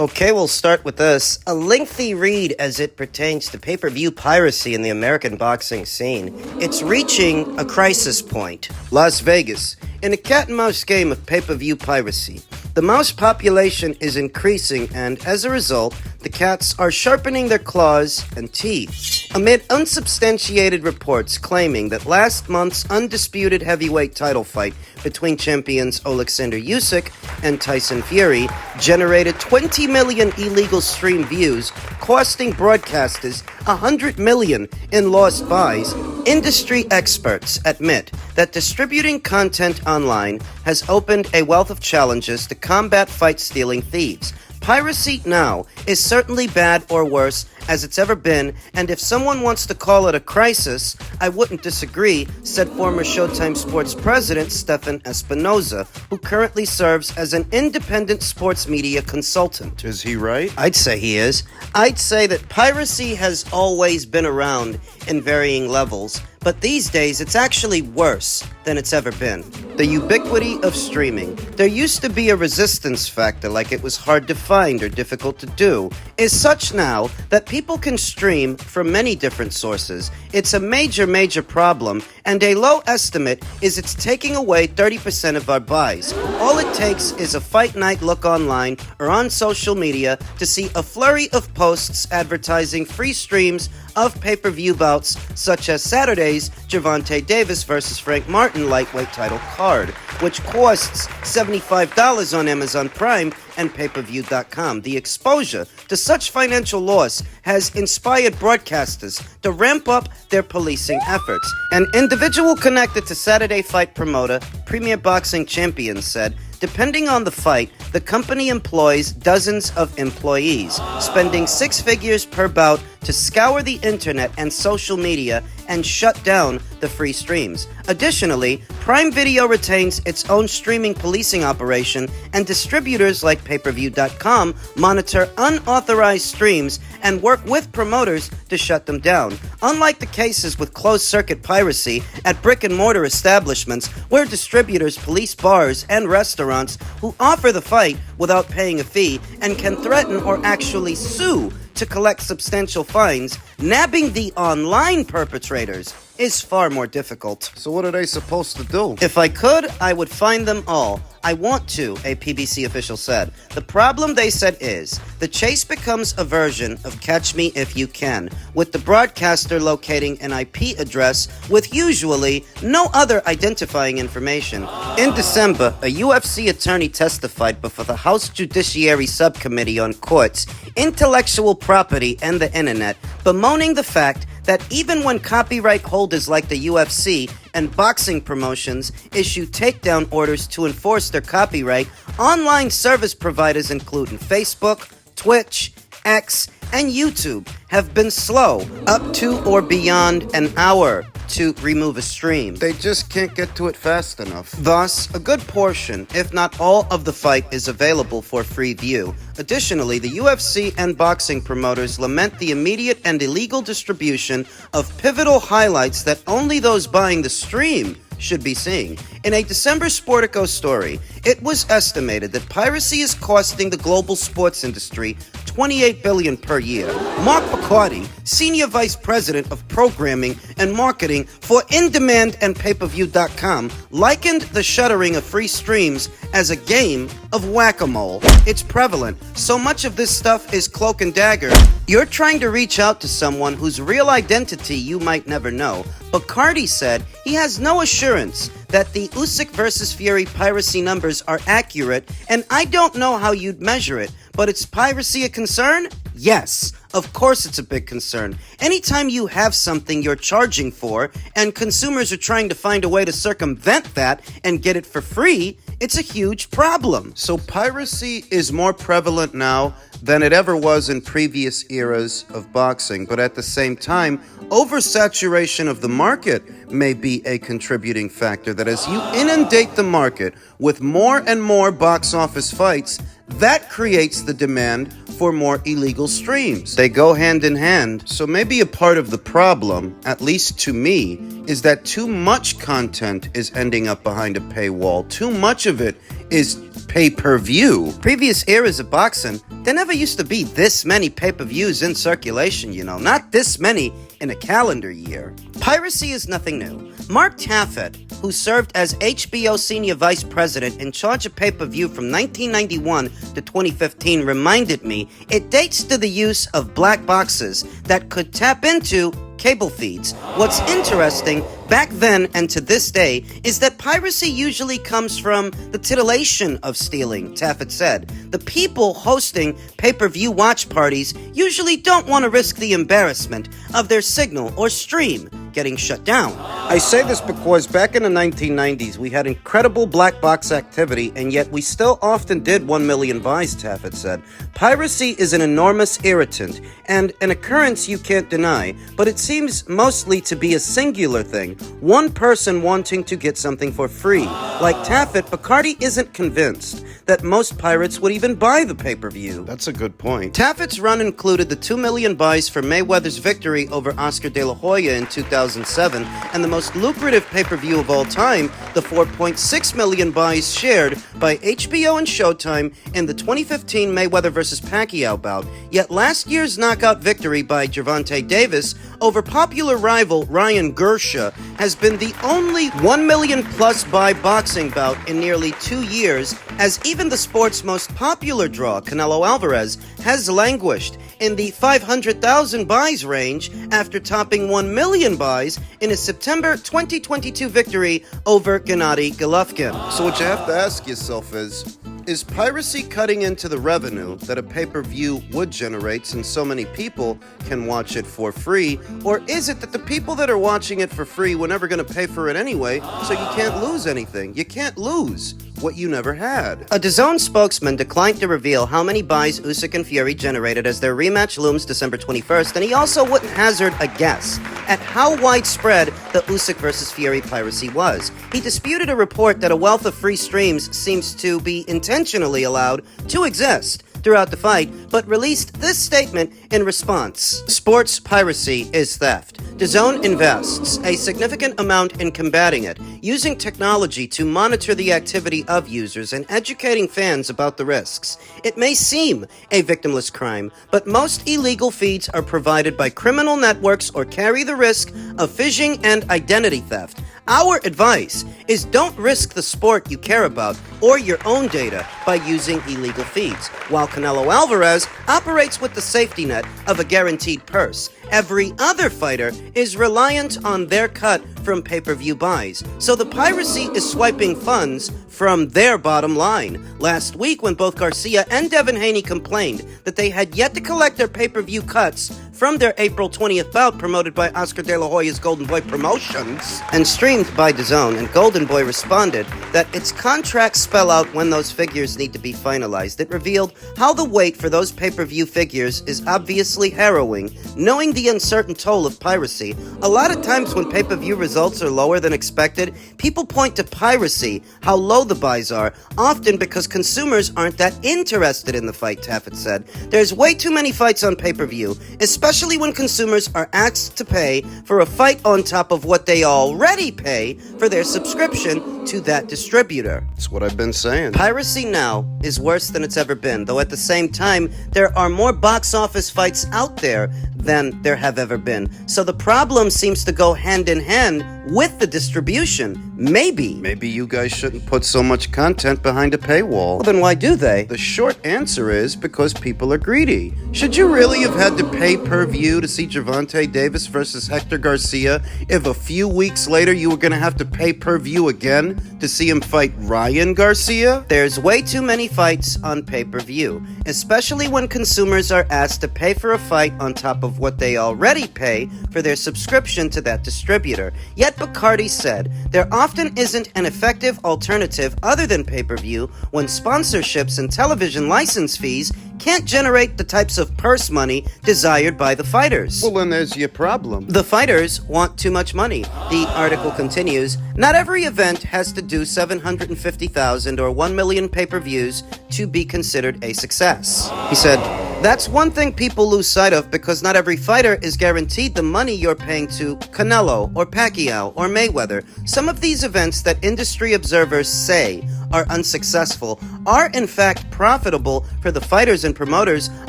Okay, we'll start with this. A lengthy read as it pertains to pay-per-view piracy in the American boxing scene. It's reaching a crisis point. Las Vegas. In a cat-and-mouse game of pay-per-view piracy, the mouse population is increasing, and as a result, the cats are sharpening their claws and teeth. Amid unsubstantiated reports claiming that last month's undisputed heavyweight title fight between champions Alexander Usyk and Tyson Fury generated 20 million illegal stream views, costing broadcasters $100 million in lost buys, industry experts admit that distributing content online has opened a wealth of challenges to combat fight-stealing thieves. Piracy now is certainly bad or worse as it's ever been, and if someone wants to call it a crisis, I wouldn't disagree, said former Showtime Sports president Stefan Espinoza, who currently serves as an independent sports media consultant. Is he right? I'd say he is. I'd say that piracy has always been around in varying levels, but these days it's actually worse than it's ever been. The ubiquity of streaming. There used to be a resistance factor, like it was hard to find or difficult to do, is such now that people can stream from many different sources. It's a major problem, and a low estimate is it's taking away 30% of our buys. All it takes is a fight night look online or on social media to see a flurry of posts advertising free streams of pay-per-view bouts such as Saturday's Gervonta Davis vs. Frank Martin lightweight title card, which costs $75 on Amazon Prime and payperview.com. The exposure to such financial loss has inspired broadcasters to ramp up their policing efforts. An individual connected to Saturday fight promoter Premier Boxing Champions said, depending on the fight, the company employs dozens of employees, spending six figures per bout to scour the internet and social media and shut down the free streams. Additionally, Prime Video retains its own streaming policing operation, and distributors like payperview.com monitor unauthorized streams and work with promoters to shut them down. Unlike the cases with closed-circuit piracy at brick-and-mortar establishments where distributors police bars and restaurants who offer the fight without paying a fee and can threaten or actually sue to collect substantial fines, nabbing the online perpetrators is far more difficult. So what are they supposed to do? If I could, I would find them all. I want to, a PBC official said. The problem, they said, is the chase becomes a version of Catch Me If You Can, with the broadcaster locating an IP address with usually no other identifying information. In December, a UFC attorney testified before the House Judiciary Subcommittee on Courts, Intellectual Property, and the Internet, bemoaning the fact that even when copyright holders like the UFC and boxing promotions issue takedown orders to enforce their copyright, online service providers including Facebook, Twitch, X, and YouTube have been slow, up to or beyond an hour, to remove a stream. They just can't get to it fast enough. Thus, a good portion, if not all of the fight, is available for free view. Additionally, the UFC and boxing promoters lament the immediate and illegal distribution of pivotal highlights that only those buying the stream should be seeing. In a December Sportico story, it was estimated that piracy is costing the global sports industry $28 billion per year. Mark Bacardi, Senior Vice President of Programming and Marketing for In Demand and Payperview.com, likened the shuttering of free streams as a game of whack-a-mole. It's prevalent. So much of this stuff is cloak and dagger. You're trying to reach out to someone whose real identity you might never know. Bacardi said he has no assurance that the Usyk versus Fury piracy numbers are accurate, and I don't know how you'd measure it, but is piracy a concern? Yes, of course it's a big concern. Anytime you have something you're charging for, and consumers are trying to find a way to circumvent that and get it for free, it's a huge problem. So piracy is more prevalent now than it ever was in previous eras of boxing, but at the same time, oversaturation of the market may be a contributing factor, that as you inundate the market with more and more box office fights, that creates the demand for more illegal streams. They go hand in hand. So maybe a part of the problem, at least to me, is that too much content is ending up behind a paywall. Too much of it is pay-per-view. Previous eras of boxing, there never used to be this many pay-per-views in circulation, not this many in a calendar year. Piracy is nothing new. Mark Taffet, who served as HBO Senior Vice President in charge of pay-per-view from 1991 to 2015, reminded me it dates to the use of black boxes that could tap into cable feeds. What's interesting, back then and to this day, is that piracy usually comes from the titillation of stealing, Taffet said. The people hosting pay-per-view watch parties usually don't want to risk the embarrassment of their signal or stream getting shut down. I say this because back in the 1990s, we had incredible black box activity, and yet we still often did 1 million buys, Taffet said. Piracy is an enormous irritant, and an occurrence you can't deny, but it seems mostly to be a singular thing, one person wanting to get something for free. Like Taffet, Bacardi isn't convinced that most pirates would even buy the pay-per-view. That's a good point. Taffet's run included the 2 million buys for Mayweather's victory over Oscar De La Hoya in 2007, and the most lucrative pay-per-view of all time, the 4.6 million buys shared by HBO and Showtime in the 2015 Mayweather vs. Pacquiao bout. Yet last year's knockout victory by Gervonta Davis over popular rival Ryan Garcia has been the only 1 million plus buy boxing bout in nearly 2 years, as even the sport's most popular draw, Canelo Alvarez, has languished in the 500,000 buys range after topping 1 million buys in a September 2022 victory over Gennady Golovkin. So what you have to ask yourself is piracy cutting into the revenue that a pay-per-view would generate since so many people can watch it for free? Or is it that the people that are watching it for free were never going to pay for it anyway, so you can't lose anything? You can't lose what you never had. A DAZN spokesman declined to reveal how many buys Usyk and Fury generated as their rematch looms December 21st, and he also wouldn't hazard a guess at how widespread the Usyk versus Fury piracy was. He disputed a report that a wealth of free streams seems to be intentionally allowed to exist throughout the fight, but released this statement in response. Sports piracy is theft. DAZN invests a significant amount in combating it, using technology to monitor the activity of users and educating fans about the risks. It may seem a victimless crime, but most illegal feeds are provided by criminal networks or carry the risk of phishing and identity theft. Our advice is don't risk the sport you care about or your own data by using illegal feeds. While Canelo Alvarez operates with the safety net of a guaranteed purse, every other fighter is reliant on their cut from pay-per-view buys. So the piracy is swiping funds from their bottom line. Last week, when both Garcia and Devin Haney complained that they had yet to collect their pay-per-view cuts from their April 20th bout promoted by Oscar De La Hoya's Golden Boy Promotions and streamed by DAZN, and Golden Boy responded that its contracts spell out when those figures need to be finalized. It revealed how the wait for those pay-per-view figures is obviously harrowing, knowing the uncertain toll of piracy. A lot of times when pay-per-view results are lower than expected, people point to piracy, how low the buys are, often because consumers aren't that interested in the fight, Taffet said. There's way too many fights on pay-per-view, especially when consumers are asked to pay for a fight on top of what they already pay for their subscription to that distributor. That's what I've been saying. Piracy now is worse than it's ever been, though at the same time, there are more box office fights out there than there have ever been. So the problem seems to go hand in hand with the distribution. Maybe you guys shouldn't put so much content behind a paywall. Well, then why do they? The short answer is because people are greedy. Should you really have had to pay per view to see Gervonta Davis versus Hector Garcia if a few weeks later you were going to have to pay per view again to see him fight Ryan Garcia? There's way too many fights on pay-per-view, especially when consumers are asked to pay for a fight on top of what they already pay for their subscription to that distributor. Yet Bacardi said there often isn't an effective alternative other than pay-per-view when sponsorships and television license fees can't generate the types of purse money desired by the fighters. Well, then there's your problem. The fighters want too much money. The article continues, not every event has to do 750,000 or 1 million pay-per-views to be considered a success. He said, that's one thing people lose sight of because not every fighter is guaranteed the money you're paying to Canelo or Pacquiao or Mayweather. Some of these events that industry observers say are unsuccessful are in fact profitable for the fighters and promoters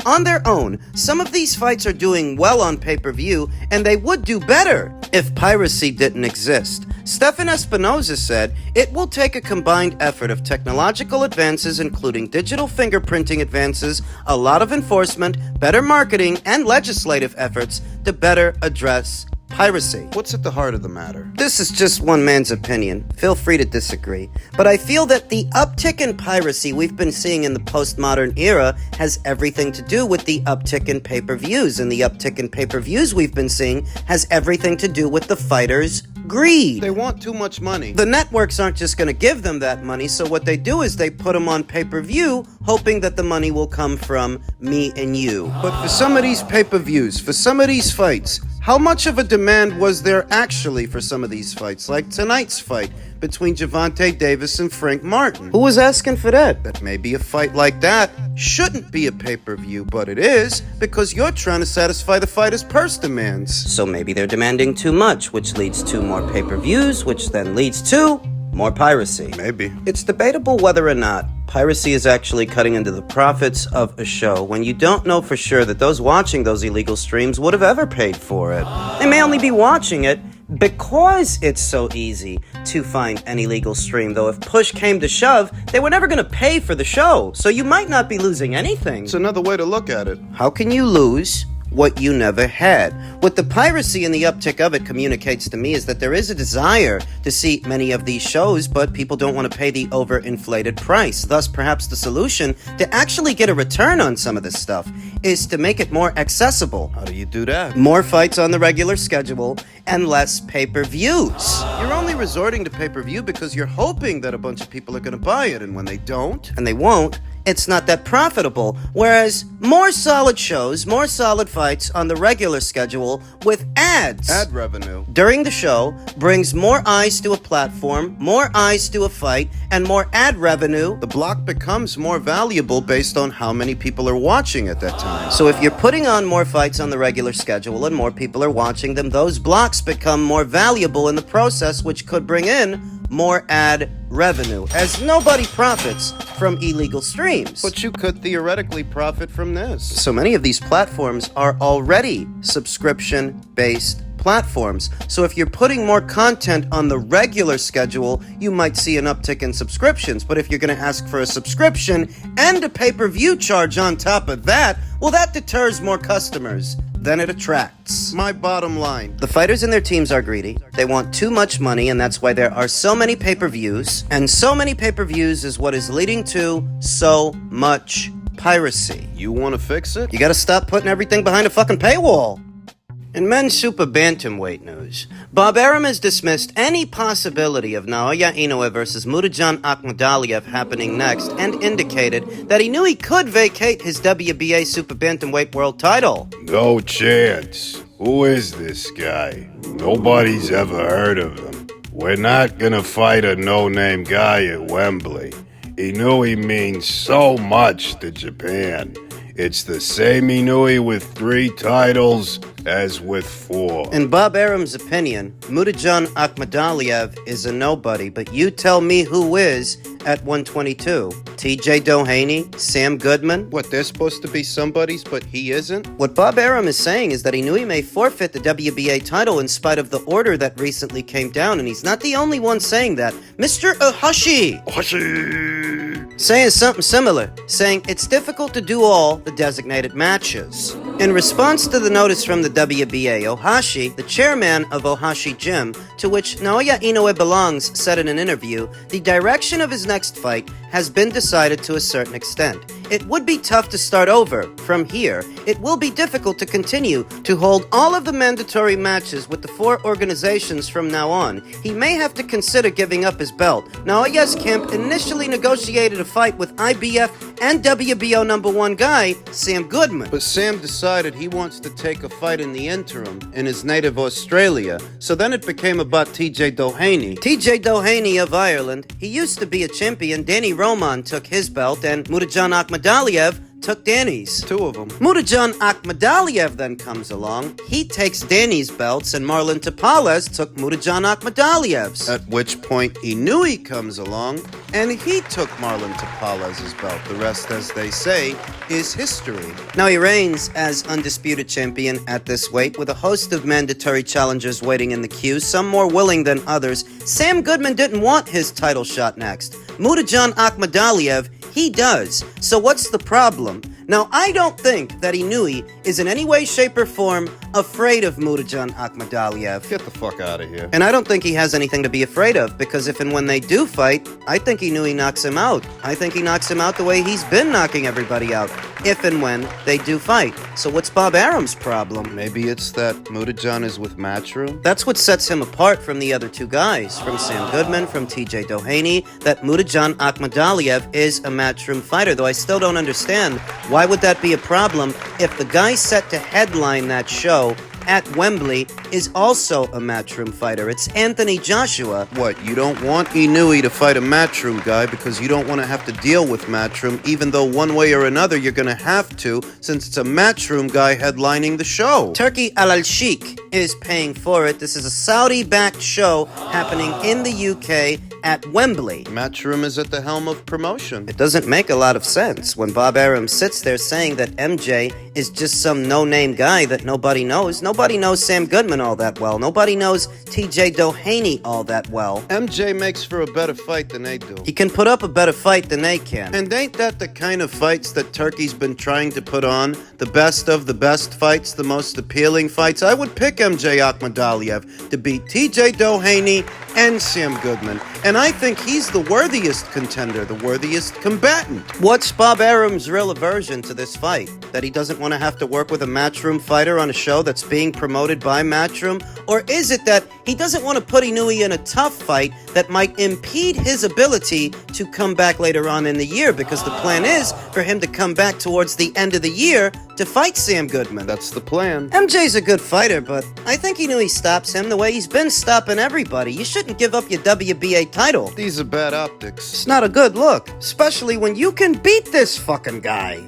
on their own. Some of these fights are doing well on pay-per-view, and they would do better if piracy didn't exist. Stefan Espinoza said, "It will take a combined effort of technological advances, including digital fingerprinting advances, a lot of enforcement, better marketing, and legislative efforts to better address piracy." What's at the heart of the matter? This is just one man's opinion. Feel free to disagree. But I feel that the uptick in piracy we've been seeing in the postmodern era has everything to do with the uptick in pay-per-views. And the uptick in pay-per-views we've been seeing has everything to do with the fighters' greed. They want too much money. The networks aren't just going to give them that money, so what they do is they put them on pay-per-view, hoping that the money will come from me and you. But for some of these pay-per-views, for some of these fights, how much of a demand was there actually for some of these fights? Like tonight's fight between Gervonta Davis and Frank Martin. Who was asking for that? That maybe a fight like that shouldn't be a pay-per-view, but it is because you're trying to satisfy the fighter's purse demands. So maybe they're demanding too much, which leads to more pay-per-views, which then leads to more piracy. Maybe. It's debatable whether or not piracy is actually cutting into the profits of a show when you don't know for sure that those watching those illegal streams would have ever paid for it. They may only be watching it because it's so easy to find an illegal stream, though if push came to shove, they were never going to pay for the show, so you might not be losing anything. It's another way to look at it. How can you lose what you never had? What the piracy and the uptick of it communicates to me is that there is a desire to see many of these shows, but people don't want to pay the overinflated price. Thus, perhaps the solution to actually get a return on some of this stuff is to make it more accessible. How do you do that? More fights on the regular schedule and less pay-per-views. You're only resorting to pay-per-view because you're hoping that a bunch of people are going to buy it, and when they don't, And they won't, it's not that profitable. Whereas more solid shows, more solid fights on the regular schedule with ads ad revenue. during the show brings more eyes to a platform, more eyes to a fight, and more ad revenue. The block becomes more valuable based on how many people are watching at that time. So if you're putting on more fights on the regular schedule and more people are watching them, those blocks become more valuable in the process, which could bring in more ad revenue, as nobody profits from illegal streams. But you could theoretically profit from this. So many of these platforms are already subscription-based platforms. So if you're putting more content on the regular schedule, you might see an uptick in subscriptions. But if you're going to ask for a subscription and a pay-per-view charge on top of that, well, that deters more customers than it attracts. My bottom line. The fighters and their teams are greedy. They want too much money, and that's why there are so many pay-per-views. And so many pay-per-views is what is leading to so much piracy. You want to fix it? You gotta stop putting everything behind a fucking paywall. In men's super bantamweight news, Bob Arum has dismissed any possibility of Naoya Inoue versus Murodjan Akhmadaliev happening next and indicated that he knew he could vacate his WBA super bantamweight world title. No chance. Who is this guy? Nobody's ever heard of him. We're not gonna fight a no-name guy at Wembley. Inoue means so much to Japan. It's the same Inoue with 3 titles as with 4. In Bob Arum's opinion, Murodjan Akhmadaliev is a nobody, but you tell me who is at 122. TJ Doheny, Sam Goodman. What, they're supposed to be somebody's, but he isn't? What Bob Arum is saying is that Inoue may forfeit the WBA title in spite of the order that recently came down, and he's not the only one saying that. Mr. Ohashi saying something similar, saying it's difficult to do all the designated matches. In response to the notice from the WBA, Ohashi, the chairman of Ohashi Gym, to which Naoya Inoue belongs, said in an interview, the direction of his next fight has been decided to a certain extent. It would be tough to start over from here. It will be difficult to continue to hold all of the mandatory matches with the 4 organizations from now on. He may have to consider giving up his belt. Naoya's camp initially negotiated a fight with IBF and WBO #1 guy, Sam Goodman. But Sam decided he wants to take a fight in the interim in his native Australia, so then it became about TJ Doheny. TJ Doheny of Ireland, he used to be a champion. Danny Roman took his belt, and Murodjan Akhmadaliev took Danny's. 2 of them. Mudajan Akhmadaliev then comes along. He takes Danny's belts, and Marlon Tapales took Mudajan Akhmadaliev's. At which point Inoue comes along, and he took Marlon Tapales' belt. The rest, as they say, is history. Now he reigns as undisputed champion at this weight, with a host of mandatory challengers waiting in the queue, some more willing than others. Sam Goodman didn't want his title shot next. Mudajan Akhmadaliev, he does. So what's the problem? Now, I don't think that Inoue is in any way, shape, or form afraid of Mudajan Akhmadaliev. Get the fuck out of here. And I don't think he has anything to be afraid of, because if and when they do fight, I think Inoue knocks him out. I think he knocks him out the way he's been knocking everybody out, if and when they do fight. So what's Bob Arum's problem? Maybe it's that Mudajan is with Matchroom? That's what sets him apart from the other two guys, from Sam Goodman, from TJ Doheny, that Mudajan Akhmadaliev is a matchroom fighter, though I still don't understand why would that be a problem if the guy set to headline that show at Wembley is also a matchroom fighter. It's Anthony Joshua. What, you don't want Inoue to fight a Matchroom guy because you don't want to have to deal with Matchroom, even though one way or another you're going to have to, since it's a Matchroom guy headlining the show? Turkey Al Sheikh is paying for it. This is a Saudi-backed show happening in the UK at Wembley. Matchroom is at the helm of promotion. It doesn't make a lot of sense when Bob Arum sits there saying that MJ is just some no-name guy that nobody knows. Nobody knows Sam Goodman all that well. Nobody knows TJ Doheny all that well. MJ makes for a better fight than they do. He can put up a better fight than they can. And ain't that the kind of fights that Turkey's been trying to put on? The best of the best fights, the most appealing fights? I would pick MJ Akhmadaliev to beat TJ Doheny and Sam Goodman. And I think he's the worthiest contender, the worthiest combatant. What's Bob Arum's real aversion to this fight? That he doesn't want to have to work with a Matchroom fighter on a show that's being promoted by Matchroom? Or is it that he doesn't want to put Inoue in a tough fight that might impede his ability to come back later on in the year? Because the plan is for him to come back towards the end of the year to fight Sam Goodman. That's the plan. MJ's a good fighter, but I think Inoue stops him the way he's been stopping everybody. You shouldn't give up your WBA title. These are bad optics. It's not a good look, especially when you can beat this fucking guy.